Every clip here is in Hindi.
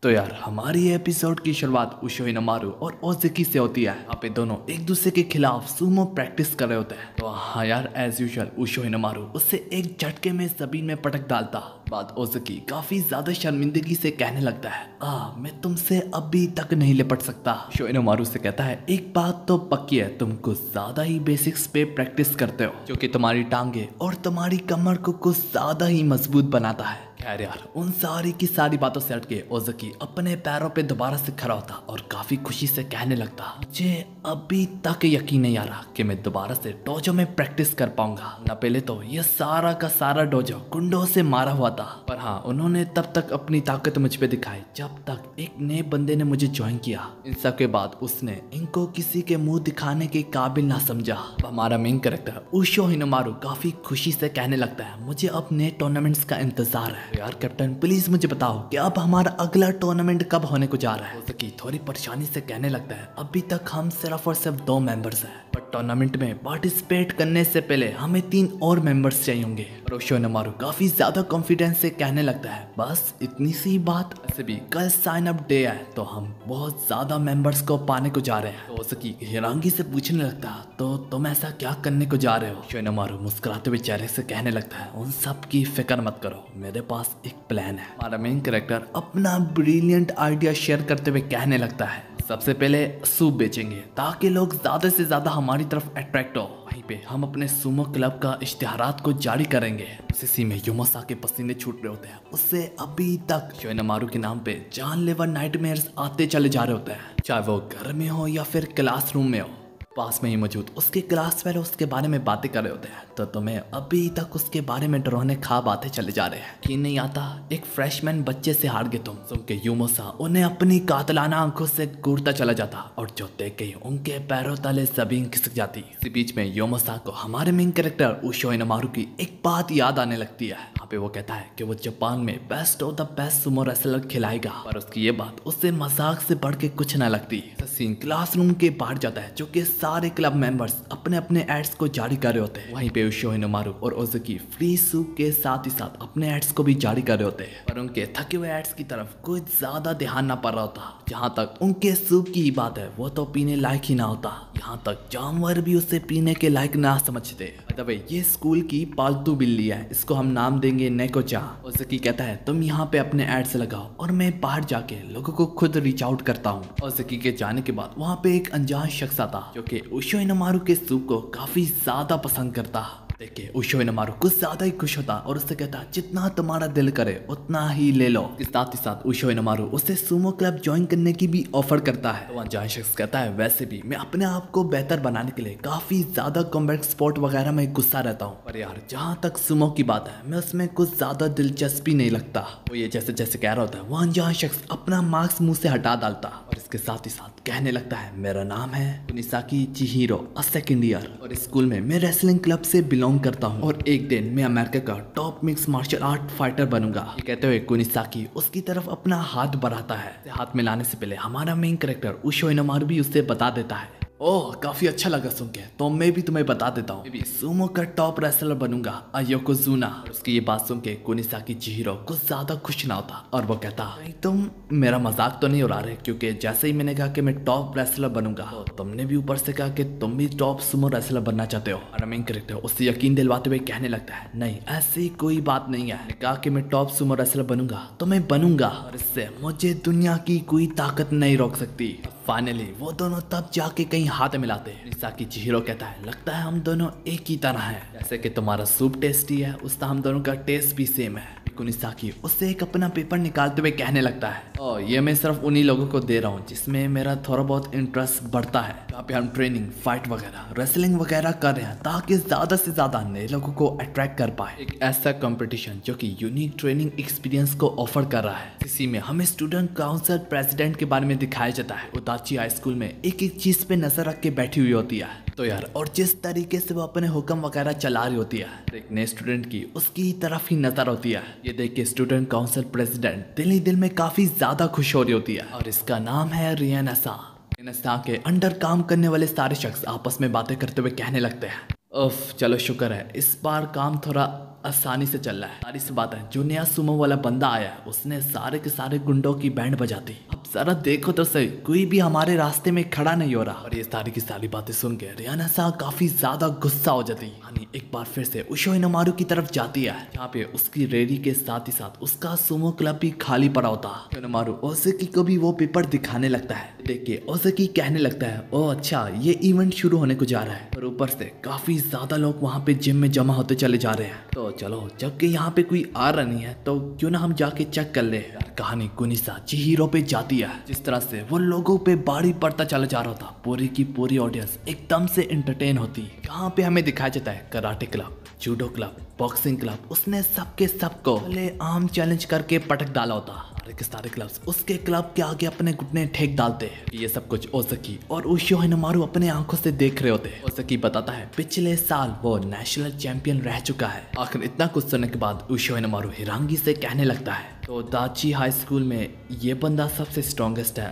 तो यार हमारी ये एपिसोड की शुरुआत उशो हिनमारू और ओज़ुकी से होती है। यहाँ पे दोनों एक दूसरे के खिलाफ सूमो प्रैक्टिस कर रहे होते हैं। तो हाँ यार, एज यूजुअल उशो हिनमारू उससे एक झटके में जमीन में पटक डालता। बाद ओज़ुकी काफी ज्यादा शर्मिंदगी से कहने लगता है, मैं तुमसे अभी तक नहीं लिपट सकता। उशो हिनमारू से कहता है, एक बात तो पक्की है, तुम कुछ ज्यादा ही बेसिक्स पे प्रैक्टिस करते हो, जो कि तुम्हारी टांगे और तुम्हारी कमर को कुछ ज्यादा ही मजबूत बनाता है। खैर यार, उन सारी की सारी बातों से हटके ओज़ुकी अपने पैरों पे दोबारा से खड़ा होता और काफी खुशी से कहने लगता, मुझे अभी तक यकीन नहीं आ रहा कि मैं दोबारा से डोजो में प्रैक्टिस कर पाऊंगा। न पहले तो ये सारा का सारा डोजो कुंडों से मारा हुआ था, पर हाँ, उन्होंने तब तक अपनी ताकत मुझ पे दिखाई जब तक एक नए बंदे ने मुझे ज्वाइन किया। इन सब के बाद उसने इनको किसी के मुंह दिखाने के काबिल ना समझा। अब हमारा मेन कैरेक्टर उशो हिनमारू काफी खुशी से कहने लगता है, मुझे अब नए टूर्नामेंट्स का इंतजार है। यार कैप्टन, प्लीज मुझे बताओ कि अब हमारा अगला टूर्नामेंट कब होने को जा रहा है। ओज़ुकी थोड़ी परेशानी से कहने लगता है, अभी तक हम सिर्फ और सिर्फ 2 मेंबर्स हैं, पर टूर्नामेंट में पार्टिसिपेट करने से पहले हमें 3 और मेंबर्स चाहिए होंगे। और उशो हिनमारू काफी ज्यादा कॉन्फिडेंस से कहने लगता है, बस इतनी सी बात। ऐसे भी कल साइन अप डे है, तो हम बहुत ज्यादा मेंबर्स को पाने को जा रहे हैं। तो ओज़ुकी हैरानगी से पूछने लगता, तो तुम ऐसा क्या करने को जा रहे हो। उशो हिनमारू मुस्कुराते हुए चेहरे से कहने लगता है, उन सब की फिक्र मत करो, मेरे पास एक प्लान है। हमारा मेन कैरेक्टर अपना ब्रिलियंट आइडिया शेयर करते हुए कहने लगता है, सबसे पहले सूप बेचेंगे ताकि लोग ज्यादा से ज्यादा हमारी तरफ अट्रैक्ट हो। वहीं पे हम अपने सुमो क्लब का इश्तिहारात को जारी करेंगे। उसी में युमोसा के पसीने छूट रहे होते हैं। उससे अभी तक उशो हिनमारू के नाम पे जानलेवा नाइटमेयर्स आते चले जा रहे होते हैं, चाहे वो घर में हो या फिर क्लासरूम में हो। पास में ही मौजूद उसके क्लास वाले उसके बारे में बातें कर रहे होते हैं, तो तुम्हें अभी तक उसके बारे में डरावने ख्वाब आते चले जा रहे हैं कि नहीं आता, एक फ्रेशमैन बच्चे से हार गए तुम। सुन के युमोसा उन्हें अपनी कातलाना आंखों से घूरता चला जाता और जो देख के उनके पैरों तले जमीन खिसक जाती। इसी बीच में युमोसा को हमारे मेन कैरेक्टर उशो हिनमारू की एक बात याद आने लगती है। यहाँ पे वो कहता है कि वो जापान में best of the best Sumo wrestler खिलाएगा, पर उसकी ये बात उससे मजाक से बढ़ के कुछ न लगती। सीन क्लासरूम के बाहर जाता है, जो कि सारे क्लब मेंबर्स अपने अपने एड्स को जारी कर रहे होते हैं। वहीं पे उशो हिनमारू और ओज़ुकी फ्री सूप के साथ ही साथ अपने एड्स को भी जारी कर रहे होते हैं, पर उनके थके हुए एड्स की तरफ कुछ ज्यादा ध्यान ना पड़ रहा होता। जहां तक उनके सूप की ही बात है, वो तो पीने लायक ही ना होता। यहाँ तक जानवर भी उसे पीने के लायक ना समझते। ये स्कूल की पालतू बिल्ली है, इसको हम नाम देंगे नेकोचा। ओज़ुकी कहता है, तुम यहाँ पे अपने एड्स लगाओ और मैं बाहर जाके लोगों को खुद रीच आउट करता हूँ। ओज़ुकी के जाने के बाद वहाँ पे एक अनजान शख्स आता, जो कि उशो हिनमारू के सूप को काफी ज्यादा पसंद करता। देखिए उशो हिनमारू कुछ ज्यादा ही खुश होता और उससे कहता, जितना तुम्हारा दिल करे उतना ही ले लो। इस साथ ही साथ उशो हिनमारू उसे सुमो क्लब ज्वाइन करने की भी ऑफर करता है। तो अनजान शख्स कहता है, वैसे भी मैं अपने आप को बेहतर बनाने के लिए काफी ज्यादा कॉम्बैट स्पोर्ट वगैरह में गुस्सा रहता हूँ, पर यार जहाँ तक सुमो की बात है, मैं उसमें कुछ ज्यादा दिलचस्पी नहीं लगता। वो ये जैसे जैसे कह रहा होता है, वो अनजान शख्स अपना मास्क मुंह से हटा डालता और इसके साथ ही साथ कहने लगता है, मेरा नाम है कुनिसाकी चिहिरो, सेकंड ईयर, और स्कूल में मैं रेसलिंग क्लब से बिलोंग करता हूँ और एक दिन मैं अमेरिका का top mix martial art fighter बनूंगा। ये कहते हुए कुनिसाकी उसकी तरफ अपना हाथ बढ़ाता है। हाथ मिलाने से पहले हमारा मेन कैरेक्टर उशो हिनमारू भी उसे बता देता है, ओह काफी अच्छा लगा सुन के, तो मैं भी तुम्हें बता देता हूँ, मैं भी सुमो का टॉप रेसलर बनूंगा, योकोजुना। उसकी ये बात सुन के कुनिसाकी चिहिरो कुछ ज्यादा खुश ना होता और वो कहता, तुम मेरा मजाक तो नहीं उड़ा रहे, क्योंकि जैसे ही मैंने कहा कि मैं टॉप रेसलर बनूंगा, तो तुमने भी ऊपर से कहा कि तुम भी टॉप सुमो रेसलर बनना चाहते हो। और मेन कैरेक्टर उससे यकीन दिलवाते हुए कहने लगता है, नहीं ऐसी कोई बात नहीं है, मैंने कहा कि मैं टॉप सुमो रेसलर बनूंगा तो मैं बनूंगा, और इससे मुझे दुनिया की कोई ताकत नहीं रोक सकती। फाइनली वो दोनों तब जाके कहीं हाथ मिलाते हैं। कुनिसाकी चिहिरो कहता है, लगता है हम दोनों एक ही तरह हैं, जैसे कि तुम्हारा सूप टेस्टी है, उसका हम दोनों का टेस्ट भी सेम है। कुनिसाकी उससे एक अपना पेपर निकालते हुए कहने लगता है, ये मैं सिर्फ उन्हीं लोगों को दे रहा हूँ जिसमें मेरा थोड़ा बहुत इंटरेस्ट बढ़ता है। यहाँ पे हम ट्रेनिंग, फाइट वगैरह, रेसलिंग वगैरह कर रहे हैं ताकि ज्यादा से ज्यादा नए लोगों को अट्रैक्ट कर पाए। एक ऐसा कंपटीशन जो कि यूनिक ट्रेनिंग एक्सपीरियंस को ऑफर कर रहा है। इसी में हमें स्टूडेंट काउंसिल प्रेसिडेंट के बारे में दिखाया जाता है। उदाची हाई स्कूल में एक एक चीज पे नजर रख के बैठी हुई होती है। तो यार, और जिस तरीके से वो अपने हुक्म वगैरह चला रही होती है, एक नए स्टूडेंट की उसकी तरफ ही नजर होती है। ये देख के स्टूडेंट काउंसिल प्रेसिडेंट दिल ही दिल में काफी ज्यादा खुश हो रही होती है, और इसका नाम है रियानासा। रियानासा के अंडर काम करने वाले सारे शख्स आपस में बातें करते हुए कहने लगते हैं, उफ चलो शुक्र है, इस बार काम थोड़ा आसानी से चल रहा है। सारी सी बात है, जो नया सुमो वाला बंदा आया है उसने सारे के सारे गुंडों की बैंड बजा दी। अब जरा देखो तो सही, कोई भी हमारे रास्ते में खड़ा नहीं हो रहा। और ये सारी की सारी बातें सुन के रियाना सा काफी ज्यादा गुस्सा हो जाती। हानी एक बार फिर से उशो हिनोमारू की तरफ जाती है, जहाँ पे उसकी रेडी के साथ ही साथ उसका सुमो क्लब भी खाली पड़ा होता। हिनोमारू ओज़की को भी वो पेपर दिखाने लगता है। देख के ओज़की कहने लगता है, ओ अच्छा ये इवेंट शुरू होने को जा रहा है। और ऊपर से काफी ज्यादा लोग वहाँ पे जिम में जमा होते चले जा रहे हैं। तो चलो, जबकि यहाँ पे कोई आ रहा नहीं है तो क्यों ना हम जाके चेक कर ले। कहानी कुनिसा चिहिरो पे जाती है। जिस तरह से वो लोगों पे बारी पड़ता चला जा रहा था, पूरी की पूरी ऑडियंस एकदम से एंटरटेन होती। यहाँ पे हमें दिखाया जाता है karate club, judo club, boxing club, उसने सबके सबको पहले आम चैलेंज करके पटक डाला होता। के सारे क्लब्स उसके क्लब के आगे अपने घुटने ठेक डालते हैं। ये सब कुछ ओज़की और उशो हिनोमारू अपने आंखों से देख रहे होते हैं। ओज़की बताता है पिछले साल वो नेशनल चैंपियन रह चुका है। आखिर इतना कुछ सुनने के बाद उशो हिनोमारू हिरांगी से कहने लगता है, तो दाची हाई स्कूल में ये बंदा सबसे स्ट्रॉन्गेस्ट है,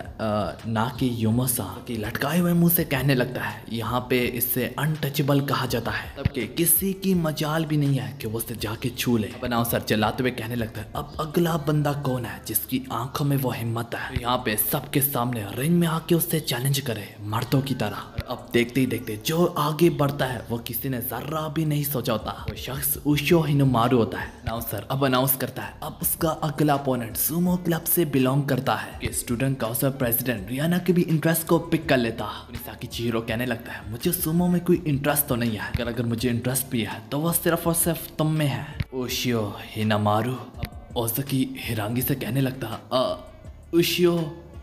ना कि योमोसा। कि लटकाए हुए मुंह से कहने लगता है, यहाँ पे इससे अनटचेबल कहा जाता है, तब के किसी की मजाल भी नहीं है कि वो उसे जाके छू ले। बनाओ सर चिल्लाते हुए कहने लगता है, अब अगला बंदा कौन है जिसकी आंखों में वो हिम्मत है, तो यहाँ पे सबके सामने रिंग में आके उससे चैलेंज करे मर्दों की तरह। अब देखते ही देखते जो आगे बढ़ता है वो किसी ने जर्रा भी नहीं सोचा होता। वो शख्स उशो हिनोमारू होता है। अनाउंसर अब अनाउंस करता है, अब उसका अगला अपोनेंट सुमो क्लब से बिलोंग करता है। कि स्टूडेंट काउंसिल प्रेसिडेंट रियाना के भी इंटरेस्ट को पिक कर लेता। कुनिसाकी चिहिरो कहने लगता है, मुझे सुमो में कोई इंटरेस्ट तो नहीं है, अगर मुझे इंटरेस्ट भी है तो वह सिर्फ और सिर्फ तुम में है, उशो हिनोमारू। अब ओज़की हिरांगी से कहने लगता, उशियो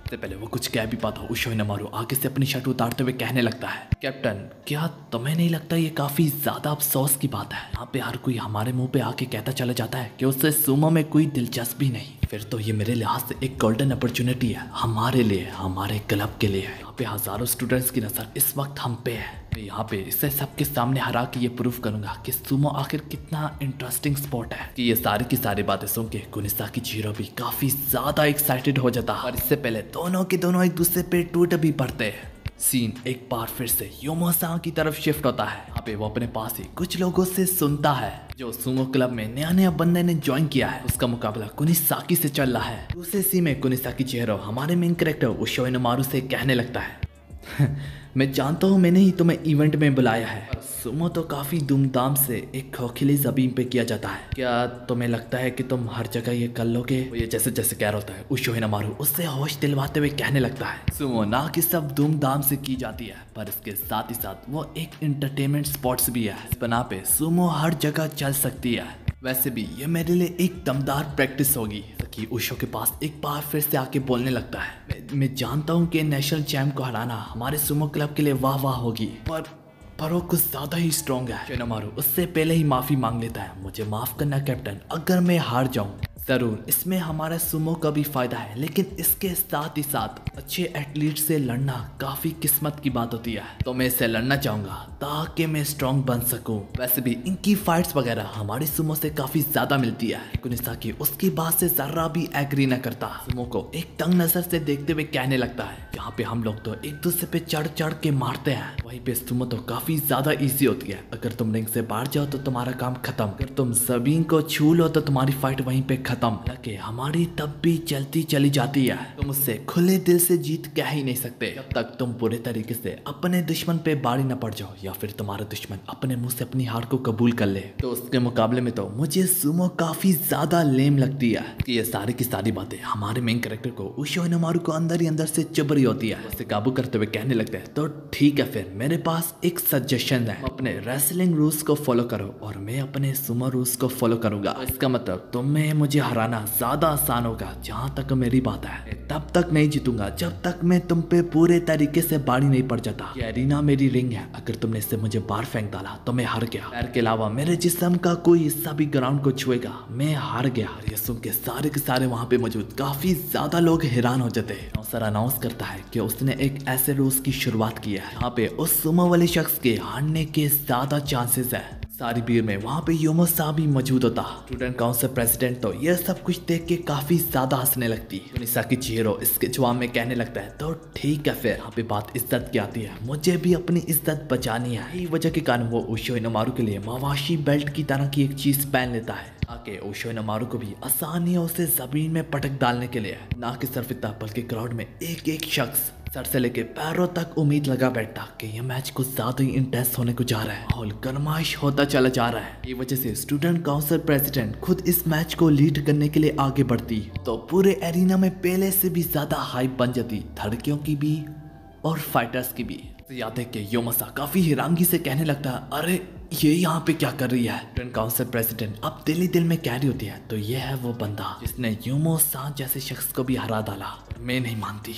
से पहले वो कुछ कह भी पाता, उशो हिनोमारू आगे से अपनी शर्ट उतारते हुए कहने लगता है, कैप्टन क्या तुम्हें नहीं लगता ये काफी ज्यादा अफसोस की बात है? यहाँ पे हर कोई हमारे मुंह पे आके कहता चला जाता है कि उससे सुमो में कोई दिलचस्पी नहीं। फिर तो ये मेरे लिहाज से एक गोल्डन अपॉर्चुनिटी है हमारे लिए, हमारे क्लब के लिए। यहाँ पे हजारों स्टूडेंट्स की नजर इस वक्त हम पे है। यहाँ पे इसे सबके सामने हरा के ये प्रूफ करूंगा कि सुमो आखिर कितना इंटरेस्टिंग स्पोर्ट है। कि ये सारी की सारी बातें सुन के कुनिसाकी चिहिरो भी काफी ज्यादा एक्साइटेड हो जाता। और इससे पहले दोनों के दोनों एक दूसरे पे टूट भी पड़ते। सीन एक बार फिर से योमोसा की तरफ शिफ्ट होता है। यहाँ पे वो अपने पास ही कुछ लोगों से सुनता है जो सुमो क्लब में नया नया बंदे ने ज्वाइन किया है, उसका मुकाबला कुनिसाकी से चल रहा है। दूसरे सीन में कुनिसाकी चिहिरो हमारे मेन कैरेक्टर उशो हिनोमारू से कहने लगता है, मैं जानता हूँ मैंने ही तुम्हें इवेंट में बुलाया है, सुमो तो काफी धूमधाम से एक खोखिली जमीन पे किया जाता है, क्या तुम्हें लगता है कि तुम हर जगह ये कर लोगे? वो ये जैसे जैसे कह रहा होता है उशो हिनोमारू उससे होश दिलवाते हुए कहने लगता है, सुमो ना कि सब धूमधाम से की जाती है पर इसके साथ ही साथ वो एक एंटरटेनमेंट स्पॉट्स भी है। इस बना पे सुमो हर जगह चल सकती है। वैसे भी ये मेरे लिए एक दमदार प्रैक्टिस होगी। कि उशो के पास एक बार फिर से आके बोलने लगता है, मैं जानता हूँ कि नेशनल चैंप को हराना हमारे सुमो क्लब के लिए वाह वाह होगी, पर वो कुछ ज्यादा ही स्ट्रॉन्ग है। हिनोमारू उससे पहले ही माफी मांग लेता है, मुझे माफ करना कैप्टन, अगर मैं हार जाऊं। जरूर इसमें हमारा सुमो का भी फायदा है, लेकिन इसके साथ ही साथ अच्छे एथलीट से लड़ना काफी किस्मत की बात होती है, तो मैं इससे लड़ना चाहूंगा ताकि मैं स्ट्रॉन्ग बन सकूं। वैसे भी इनकी फाइट्स वगैरह हमारी सुमो से काफी ज्यादा मिलती है। कुनिसाकी उसकी बात से जरा भी एग्री न करता, सुमो को एक तंग नजर से देखते हुए कहने लगता है, यहाँ पे हम लोग तो एक दूसरे पे चढ़ चढ़ के मारते हैं, वहीं पे सुमो तो काफी ज्यादा इजी होती है। अगर तुम रिंग से बाहर जाओ तो तुम्हारा काम खत्म, अगर तुम जमीन को छू लो तो तुम्हारी फाइट वहीं पे खत्म। हालांकि हमारी तब भी चलती चली जाती है, तुम उससे खुले दिल से जीत कह ही नहीं सकते जब तक तुम पूरे तरीके से अपने दुश्मन पे बारी न पड़ जाओ या फिर तुम्हारा दुश्मन अपने मुंह से अपनी हार को कबूल कर ले। तो उसके मुकाबले में तो मुझे सुमो काफी ज्यादा लेम लगती है। कि ये सारी की सारी बातें हमारे मेन कैरेक्टर को उशो हिनोमारू को अंदर ही अंदर से चुभ रही होती है। उसे काबू करते हुए कहने लगते हैं, तो ठीक है फिर मेरे पास एक सजेशन है, अपने रेसलिंग रूल्स को फॉलो करो और मैं अपने सुमो रूल्स को फॉलो करूंगा। तो इसका मतलब तुम्हें मुझे हराना ज्यादा आसान होगा। जहाँ तक मेरी बात है तब तक नहीं जीतूंगा जब तक मैं तुम पे पूरे तरीके से बारी नहीं पड़ जाता। ये एरिना मेरी रिंग है, अगर तुमने इससे मुझे बाहर फेंक डाला तो मैं हार गया। पैर के अलावा मेरे जिस्म का कोई हिस्सा भी ग्राउंड को छुएगा मैं हार गया। ये सुन के सारे वहाँ पे मौजूद काफी ज्यादा लोग हैरान हो जाते हैं। सर अनाउंस करता है कि उसने एक ऐसे रूल्स की शुरुआत की है यहाँ पे उस सुमो वाले शख्स के हारने के ज्यादा चांसेस है। सारी भीड़ में वहाँ पे योमोसा भी मौजूद होता। स्टूडेंट काउंसिल प्रेसिडेंट तो यह सब कुछ देख के काफी ज्यादा हंसने लगती। कुनिसाकी चिहिरो इसके जवाब में कहने लगता है तो ठीक है, फिर यहाँ पे बात इज्जत की आती है, मुझे भी अपनी इज्जत बचानी है। यही वजह के कारण वो उशो हिनोमारू के लिए मावाशी बेल्ट की तरह की एक चीज पहन लेता है ताकि उशो हिनोमारू को भी आसानियों से जमीन में पटक डालने के लिए। ना कि सिर्फ इतना बल्कि क्राउड में एक एक शख्स सर से लेके पैरों तक उम्मीद लगा बैठा कि यह मैच कुछ ज्यादा ही इंटेंस होने को जा रहा है। माहौल गर्माइश होता चला जा रहा है। ये वजह से स्टूडेंट काउंसिल प्रेसिडेंट खुद इस मैच को लीड करने के लिए आगे बढ़ती तो पूरे एरिना में पहले से भी ज्यादा हाइप बन जाती, लड़कियों की भी और फाइटर्स की भी। याद देख के योमोसा काफी हैरानगी से कहने लगता है, अरे ये यहाँ पे क्या कर रही है। स्टूडेंट काउंसिल प्रेसिडेंट अब दिल ही दिल में कह रही होती है तो ये है वो बंदा जिसने योमोसा जैसे शख्स को भी हरा डाला। मैं नहीं मानती,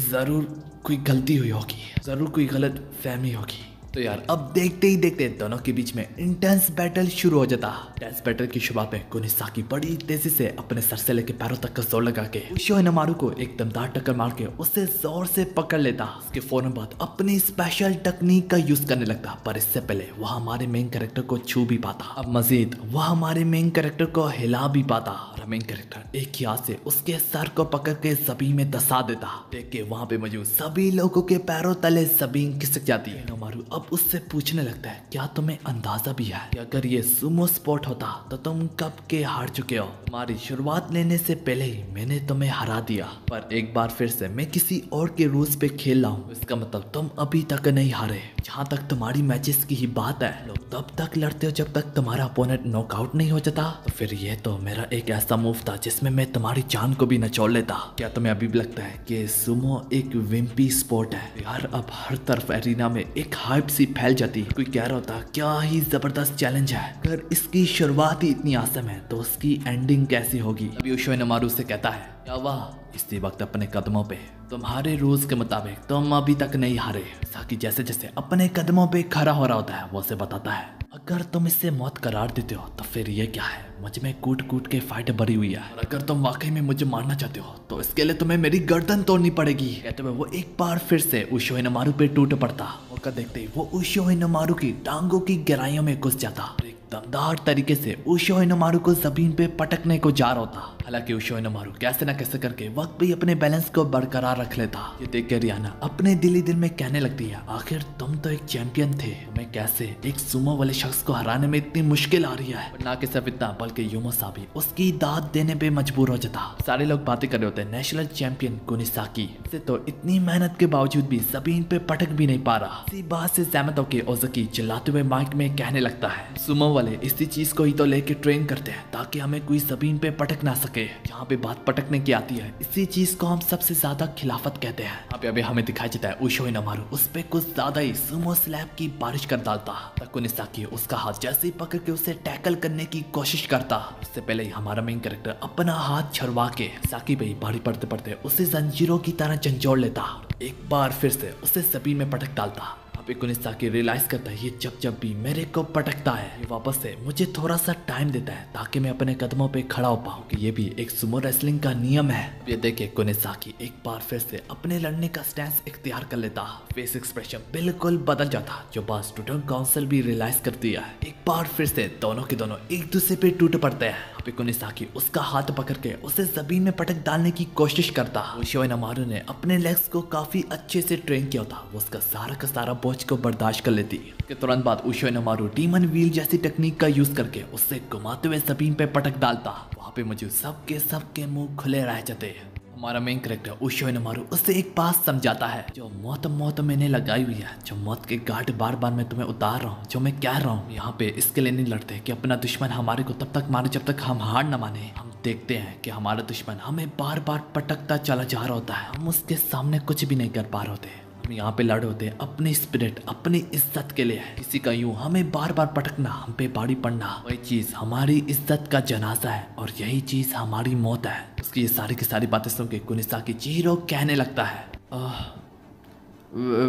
जरूर कोई गलती हुई होगी, जरूर कोई गलत फहमी होगी। तो यार अब देखते ही देखते दोनों के बीच में इंटेंस बैटल शुरू हो जाता। इंटेंस बैटल की शुरुआत में कुनिसाकी बड़ी तेजी से अपने सर से लेके पैरों तक का जोर लगा के उशो हिनोमारू को एक दमदार टक्कर मार के उससे जोर से पकड़ लेता। उसके फौरन बाद अपनी स्पेशल टेक्निक का यूज करने लगता, पर इससे पहले वह हमारे मेन कैरेक्टर को छू भी पाता। अब मजीद वह हमारे मेन कैरेक्टर को हिला भी पाता और मेन कैरेक्टर एक ही हाथ से उसके सर को पकड़ के जमीन में दसा देता। देख के वहाँ पे मौजूद सभी लोगों के पैरों तले जमीन खिसक जाती है। हिनोमारू अब उससे पूछने लगता है, क्या तुम्हें अंदाजा भी है कि अगर ये सुमो स्पोर्ट होता तो तुम कब के हार चुके हो। तुम्हारी शुरुआत लेने से पहले ही मैंने तुम्हें हरा दिया, पर एक बार फिर से मैं किसी और के रूल्स पे खेल रहा हूँ। इसका मतलब तुम अभी तक नहीं हारे। जहाँ तक तुम्हारी मैचेस की ही बात है, लोग तब तक लड़ते हो जब तक तुम्हारा अपोनेंट नॉकआउट नहीं हो जाता। तो फिर ये तो मेरा एक ऐसा मूव था जिसमें मैं तुम्हारी जान को भी निचोड़ लेता। क्या तुम्हें अभी भी लगता है कि सुमो एक विम्पी स्पोर्ट है। यार अब हर तरफ एरिना में एक हाइप सी फैल जाती। कोई कह रहा होता क्या ही जबरदस्त चैलेंज है, अगर इसकी शुरुआत ही इतनी आसम है तो उसकी एंडिंग कैसी होगी। अभी उशो हिनोमारू से कहता है, क्या वाह, इसी वक्त अपने कदमों पे तुम्हारे रूल्स के मुताबिक तुम अभी तक नहीं हारे। साकी जैसे जैसे अपने कदमों पे खड़ा हो रहा होता है वो उसे बताता है, अगर तुम इससे मौत करार देते हो तो फिर ये क्या है, मुझ में कूट कूट के फाइट भरी हुई है, और अगर तुम वाकई में मुझे मारना चाहते हो तो इसके लिए तुम्हें मेरी गर्दन तोड़नी पड़ेगी। कहते हुए वो एक बार फिर से उशो हिनोमारू पे टूट पड़ता। मौका देखते ही वो उशो हिनोमारू की टांगों की गहराइयों में घुस जाता। दमदार तरीके से उशो हिनोमारू को जमीन पे पटकने को जा रहा होता। हालांकि उशो हिनोमारू कैसे न कैसे करके वक्त भी अपने बैलेंस को बरकरार रख लेता। ये देख के रियाना अपने दिल ही दिल में कहने लगती है, आखिर तुम तो एक चैंपियन थे, तुम्हें कैसे एक सुमो वाले शख्स को हराने में इतनी मुश्किल आ रही है। ना कि सिर्फ इतना बल्कि योमोसा भी उसकी दाद देने पे मजबूर हो जाता। सारे लोग बातें कर रहे होते हैं नेशनल चैंपियन कुनिसाकी से तो इतनी मेहनत के बावजूद भी जमीन पे पटक भी नहीं पा रहा। इसी बात से सहमत होकर ओज़की चिल्लाते हुए माइक में कहने लगता है, सुमो वाले इसी चीज को ही तो लेके ट्रेन करते हैं ताकि हमें कोई जमीन पे पटक ना सके। जहाँ पे बात पटकने की आती है इसी चीज को हम सबसे ज्यादा खिलाफत कहते हैं। अभी हमें दिखाई देता है उशो हिनोमारू उस पे कुछ ज्यादा ही सुमो स्लैप की बारिश कर डालता। कुनिसाकी उसका हाथ जैसे ही पकड़ के उसे टैकल करने की कोशिश करता। इससे पहले ही हमारा मेन कैरेक्टर अपना हाथ छड़वा के साकी पे भारी पड़ते पड़ते उसे जंजीरों की तरह झंझोड़ लेता, एक बार फिर से उसे जमीन में पटक डालता। कुनिसाकी रियलाइज करता है ये जब भी मेरे को पटकता है ये वापस से मुझे थोड़ा सा टाइम देता है ताकि मैं अपने कदमों पे खड़ा हो पाऊँ कि ये भी एक सुमो रेसलिंग का नियम है। ये देखे कुनिसाकी एक बार फिर से अपने लड़ने का स्टैंस इख्तियार कर लेता। फेस एक्सप्रेशन बिल्कुल बदल जाता, जो बात स्टूडेंट काउंसिल भी रियलाइज करती है। एक बार फिर से दोनों के दोनों एक दूसरे पे टूट पड़ते हैं। कुनिसाकी उसका हाथ पकड़ के उसे जमीन में पटक डालने की कोशिश करता। उशो हिनोमारू ने अपने लेग्स को काफी अच्छे से ट्रेन किया था, वो उसका सारा का सारा बोझ को बर्दाश्त कर लेती। के तुरंत बाद उशो हिनोमारू डीमन व्हील जैसी टेक्निक का यूज करके उससे घुमाते हुए जमीन पे पटक डालता। वहाँ पे मुझे सबके मुंह खुले रह जाते। हमारा मेन कैरेक्टर उशो हिनोमारू उससे एक बात समझाता है, जो मौत मैंने लगाई हुई है, जो मौत के घाट बार बार मैं तुम्हें उतार रहा हूँ, जो मैं कह रहा हूँ यहाँ पे इसके लिए नहीं लड़ते कि अपना दुश्मन हमारे को तब तक मारे जब तक हम हार न माने। हम देखते हैं कि हमारा दुश्मन हमें बार बार पटकता चला जा रहा होता है, हम उसके सामने कुछ भी नहीं कर पा रहे होते। हम यहाँ पे लड़ होते हैं अपनी स्पिरिट अपनी इज्जत के लिए। किसी का यूं हमें बार बार पटकना, हम पे भारी पड़ना, वही चीज हमारी इज्जत का जनाजा है और यही चीज हमारी मौत है। उसकी ये सारी की सारी बातें सुन के कुनिसाकी चिहिरो कहने लगता है,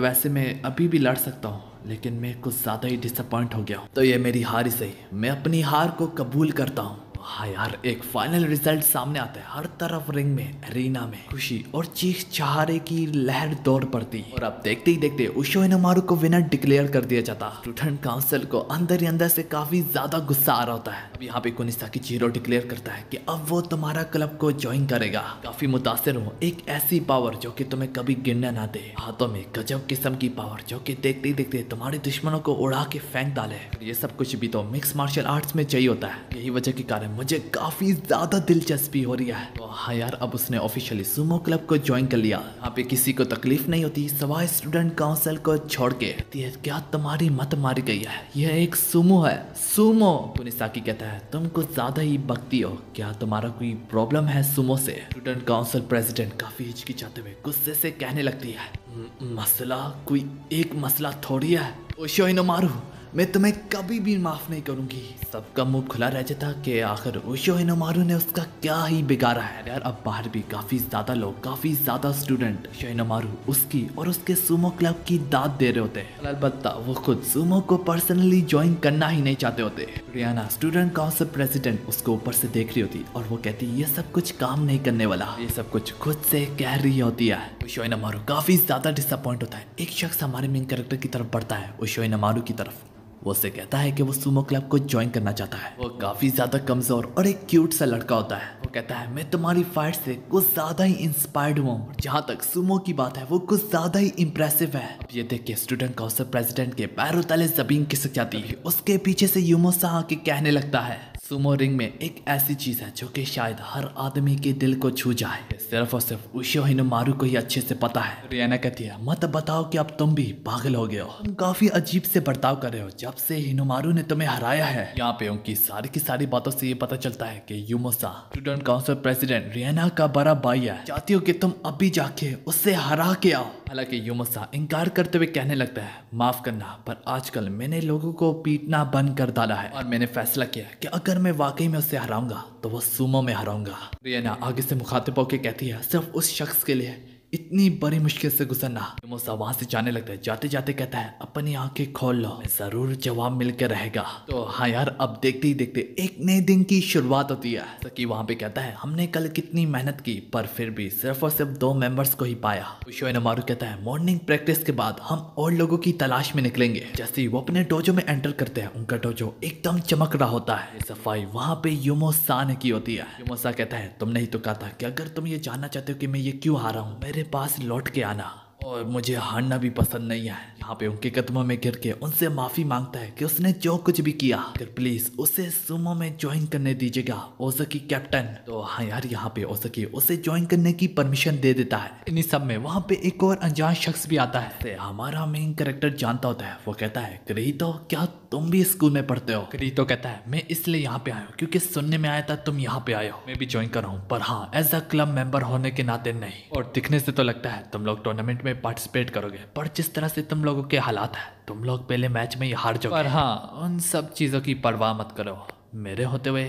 वैसे मैं अभी भी लड़ सकता हूँ लेकिन मैं कुछ ज्यादा ही डिसअपॉइंट हो गया हूँ, तो ये मेरी हार ही सही, मैं अपनी हार को कबूल करता हूँ हाँ यार, एक फाइनल रिजल्ट सामने आता है। हर तरफ रिंग में, एरिना में खुशी और चीख चहारे की लहर दौड़ पड़ती और अब देखते ही देखते उशो हिनोमारू को विनर डिक्लेयर कर दिया जाता। स्टूडेंट काउंसिल को अंदर ही अंदर से काफी ज्यादा गुस्सा आ रहा होता है। अब यहाँ पे कुनिसाकी चिहिरो डिक्लेयर करता है कि अब वो तुम्हारा क्लब को ज्वाइन करेगा। काफी मुतासिर हूँ, एक ऐसी पावर जो कि तुम्हें कभी गिरने ना दे, हाथों में गजब किस्म की पावर जो कि देखते ही देखते तुम्हारे दुश्मनों को उड़ा के फेंक डाले। ये सब कुछ भी तो मिक्स मार्शल आर्ट्स में चाहिए होता है। यही वजह के कारण मुझे काफी ज्यादा दिलचस्पी हो रही है। तो हाँ यार, अब उसने ऑफिशियली सुमो क्लब को ज्वाइन कर लिया। यहाँ पे किसी को तकलीफ नहीं होती सवाए स्टूडेंट काउंसिल को छोड़ के। क्या तुम्हारी मत मारी गई है? यह एक सुमो है, सुमो। कुनिसाकी कहता है तुम कुछ ज्यादा ही बकती हो, क्या तुम्हारा कोई प्रॉब्लम है सुमो से? स्टूडेंट काउंसिल प्रेसिडेंट काफी हिचकिचाते हुए गुस्से से कहने लगती है मसला कोई एक मसला थोड़ी है उशो हिनोमारू, मैं तुम्हें कभी भी माफ नहीं करूंगी। सबका मुंह खुला रह जाता कि आखिर उशो हिनोमारू ने उसका क्या ही बिगाड़ा है। यार अब बाहर भी काफी ज्यादा लोग, काफी ज्यादा स्टूडेंट उशो हिनोमारू उसकी और उसके सुमो क्लब की दाद दे रहे होते हैं। अलबत्ता वो खुद सुमो को पर्सनली ज्वाइन करना ही नहीं चाहते होते। रियाना स्टूडेंट काउंसिल प्रेसिडेंट उसको ऊपर से देख रही होती और वो कहती ये सब कुछ काम नहीं करने वाला, ये सब कुछ खुद से कह रही होती है। उशो हिनोमारू काफी ज्यादा डिसअपॉइंट होता है। एक शख्स हमारे मेन कैरेक्टर की तरफ बढ़ता है, उशो हिनोमारू की तरफ। वो उससे कहता है कि वो सुमो क्लब को ज्वाइन करना चाहता है। वो काफी ज्यादा कमजोर और एक क्यूट सा लड़का होता है। वो कहता है मैं तुम्हारी फाइट से कुछ ज्यादा ही इंस्पायर्ड हुआ हूँ। जहाँ तक सुमो की बात है वो कुछ ज्यादा ही इम्प्रेसिव है। अब ये देख के स्टूडेंट काउंसिल प्रेसिडेंट के पैरों तले जमीन खिसक जाती है। उसके पीछे से युमोसा आके कहने लगता है सुमो रिंग में एक ऐसी चीज है जो कि शायद हर आदमी के दिल को छू जाए, सिर्फ और सिर्फ उशो हिनोमारू को ही अच्छे से पता है। रियाना कहती है मत बताओ कि अब तुम भी पागल हो गए हो, तुम काफी अजीब से बर्ताव कर रहे हो जब से हिनोमारू ने तुम्हें हराया है। यहाँ पे उनकी सारी की सारी बातों से ये पता चलता है कि युमोसा स्टूडेंट काउंसिल प्रेसिडेंट रियाना का बड़ा भाई है। चाहती हो कि तुम अभी जाके उससे हरा के आओ। हालांकि युमोसा इनकार करते हुए कहने लगता है माफ करना, पर आजकल मैंने लोगों को पीटना बंद कर डाला है और मैंने फैसला किया कि अगर मैं वाकई में उससे हराऊंगा तो वो सुमो में हराऊंगा। रियाना आगे से मुखातिब होकर कहती है सिर्फ उस शख्स के लिए इतनी बड़ी मुश्किल से गुजरना। युमोसा वहां से जाने लगता है। जाते जाते कहता है अपनी आंखें खोल लो, जरूर जवाब मिलकर रहेगा। तो हाँ यार, अब देखते ही देखते एक नए दिन की शुरुआत होती है। सकी वहां पे कहता है हमने कल कितनी मेहनत की पर फिर भी सिर्फ और सिर्फ 2 मेंबर्स को ही पाया। उशो हिनोमारू कहता है मॉर्निंग प्रैक्टिस के बाद हम और लोगों की तलाश में निकलेंगे। जैसे ही वो अपने डोजो में एंटर करते हैं उनका डोजो एकदम चमक रहा होता है। सफाई वहां पे युमोसा ने की होती है। युमोसा कहता है तुमने ही तो कहा था कि अगर तुम ये जानना चाहते हो कि मैं ये क्यों हारा हूँ, मेरे पास लौट के आना, और मुझे हारना भी पसंद नहीं है। यहाँ पे उनके कदमों में गिर के उनसे माफी मांगता है कि उसने जो कुछ भी किया, अगर प्लीज उसे सुमो में ज्वाइन करने दीजिएगा ओज़की कैप्टन। तो हाँ यार, यहाँ पे ओज़की उसे ज्वाइन करने की परमिशन दे देता है। इन्हीं सब में वहाँ पे एक और अनजान शख्स भी आता है। हमारा मेन कैरेक्टर जानता होता है। वो कहता है क्रीतो क्या तुम भी स्कूल में पढ़ते हो? क्रीतो कहता है मैं इसलिए यहाँ पे आया हूँ क्योंकि सुनने में आया था तुम यहाँ पे आए हो, मैं भी ज्वाइन कर रहा हूँ, पर हाँ एज अ क्लब मेंबर होने के नाते नहीं। और दिखने से तो लगता है तुम लोग टूर्नामेंट में पार्टिसिपेट करोगे, पर जिस तरह से तुम लोगों के हालात है तुम लोग पहले मैच में ही हार जाओगे। पर हाँ, उन सब चीज़ों की परवाह मत करो, मेरे होते हुए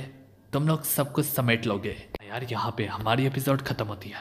तुम लोग सब कुछ समेट लोगे। यार यहाँ पे हमारी एपिसोड खत्म होती है।